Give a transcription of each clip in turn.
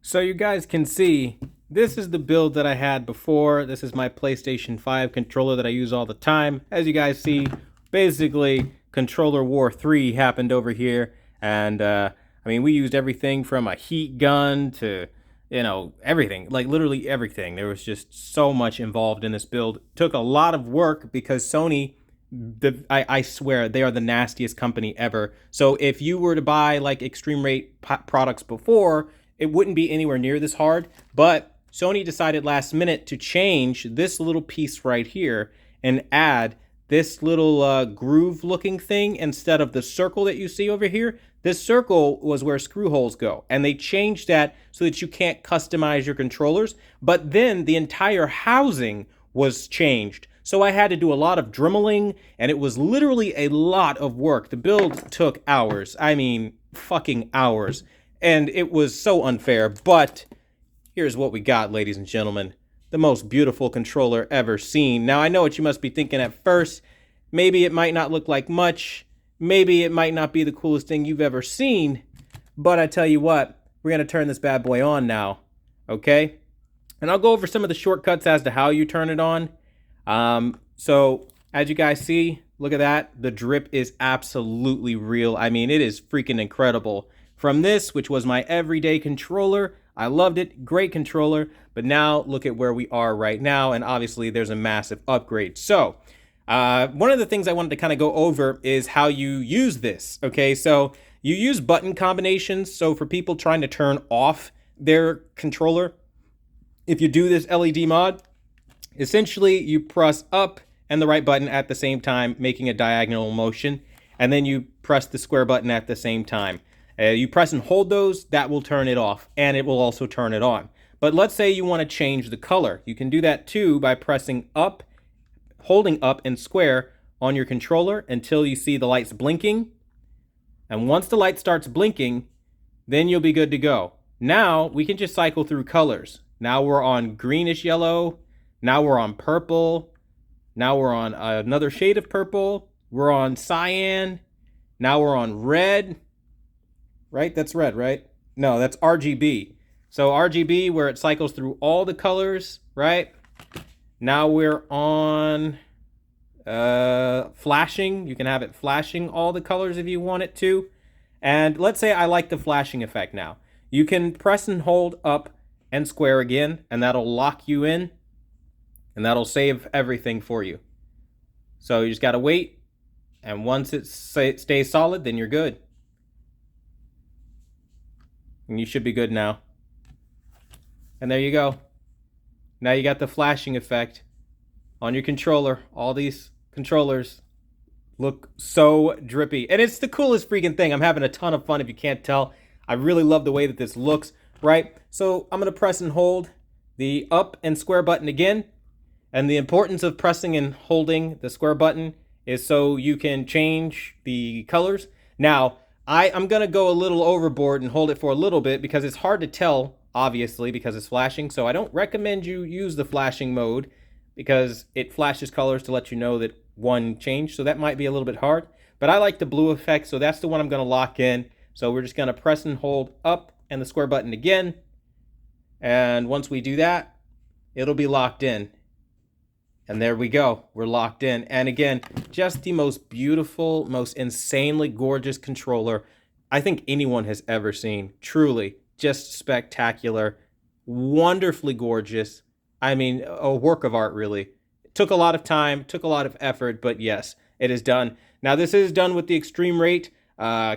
So you guys can see, this is the build that I had before. This is my PlayStation 5 controller that I use all the time. As you guys see, basically, Controller War 3 happened over here. And, I mean, we used everything from a heat gun to, everything. Like, literally everything. There was just so much involved in this build. It took a lot of work because Sony... I swear they are the nastiest company ever. So if you were to buy like Extremerate products before, it wouldn't be anywhere near this hard. But Sony decided last minute to change this little piece right here and add this little groove looking thing instead of the circle that you see over here. This circle was where screw holes go, and they changed that so that you can't customize your controllers. But then the entire housing was changed. So I had to do a lot of dremeling, and it was literally a lot of work. The build took hours. I mean, fucking hours. And it was so unfair, but here's what we got, ladies and gentlemen. The most beautiful controller ever seen. Now, I know what you must be thinking at first. Maybe it might not look like much. Maybe it might not be the coolest thing you've ever seen. But I tell you what, we're going to turn this bad boy on now, okay? And I'll go over some of the shortcuts as to how you turn it on. So as you guys see, look at that. The drip is absolutely real. I mean, it is freaking incredible. From this, which was my everyday controller, I loved it. Great controller. But now look at where we are right now. And obviously there's a massive upgrade. So, one of the things I wanted to kind of go over is how you use this. Okay. So you use button combinations. So for people trying to turn off their controller, if you do this LED mod, essentially, you press up and the right button at the same time, making a diagonal motion, and then you press the square button at the same time. You press and hold those, that will turn it off, and it will also turn it on. But let's say you want to change the color. You can do that too by pressing up, holding up and square on your controller until you see the lights blinking. And once the light starts blinking, then you'll be good to go. Now, we can just cycle through colors. Now we're on greenish yellow. Now we're on purple. Now we're on another shade of purple. We're on cyan. Now we're on red. Right? That's red, right? No, that's RGB. So RGB, where it cycles through all the colors, right? Now we're on flashing. You can have it flashing all the colors if you want it to. And let's say I like the flashing effect now. You can press and hold up and square again, and that'll lock you in. And that'll save everything for you. So you just got to wait. And once it stays solid, then you're good. And you should be good now. And there you go. Now you got the flashing effect on your controller. All these controllers look so drippy. And it's the coolest freaking thing. I'm having a ton of fun if you can't tell. I really love the way that this looks, right? So I'm going to press and hold the up and square button again. And the importance of pressing and holding the square button is so you can change the colors. Now, I'm going to go a little overboard and hold it for a little bit because it's hard to tell, obviously, because it's flashing. So I don't recommend you use the flashing mode because it flashes colors to let you know that one changed. So that might be a little bit hard. But I like the blue effect, so that's the one I'm going to lock in. So we're just going to press and hold up and the square button again. And once we do that, it'll be locked in. And there we go. We're locked in. And again, just the most beautiful, most insanely gorgeous controller I think anyone has ever seen. Truly, just spectacular, wonderfully gorgeous. I mean, a work of art, really. It took a lot of time, took a lot of effort, but yes, it is done. Now, this is done with the Extremerate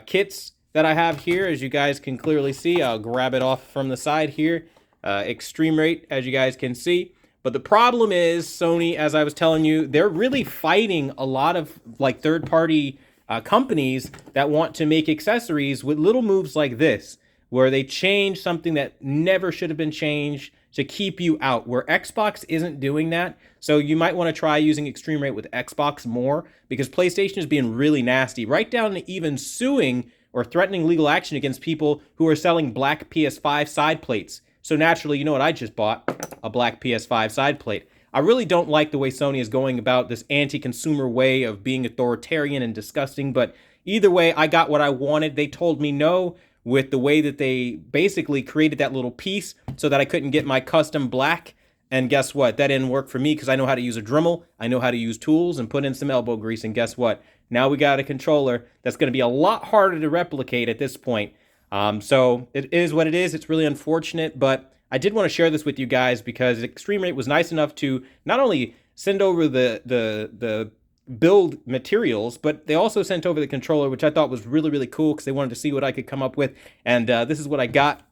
kits that I have here. As you guys can clearly see, I'll grab it off from the side here. Extremerate, as you guys can see. But the problem is Sony, as I was telling you, they're really fighting a lot of like third-party companies that want to make accessories with little moves like this, where they change something that never should have been changed to keep you out, where Xbox isn't doing that. So you might want to try using Extremerate with Xbox more, because PlayStation is being really nasty, right down to even suing or threatening legal action against people who are selling black PS5 side plates. So naturally, you know what I just bought? A black PS5 side plate. I really don't like the way Sony is going about this anti-consumer way of being authoritarian and disgusting, but either way, I got what I wanted. They told me no. with the way that they basically created that little piece so that I couldn't get my custom black. And guess what? That didn't work for me because I know how to use a Dremel. I know how to use tools and put in some elbow grease. And guess what? Now we got a controller that's going to be a lot harder to replicate at this point. So it is what it is. It's really unfortunate, but I did want to share this with you guys because Extremerate was nice enough to not only send over the build materials, but they also sent over the controller, which I thought was really, really cool because they wanted to see what I could come up with. And this is what I got.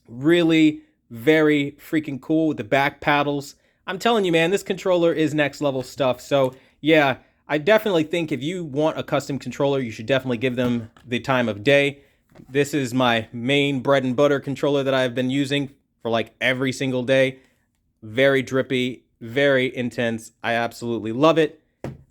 Really very freaking cool with the back paddles. I'm telling you, man, this controller is next level stuff. So yeah, I definitely think if you want a custom controller, you should definitely give them the time of day. This is my main bread and butter controller that I've been using for like every single day. Very drippy, very intense. I absolutely love it.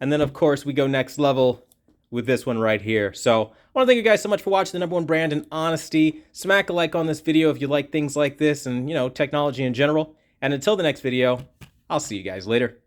And then of course we go next level with this one right here. So I want to thank you guys so much for watching the #1 brand in honesty. Smack a like on this video if you like things like this and, you know, technology in general. And until the next video, I'll see you guys later.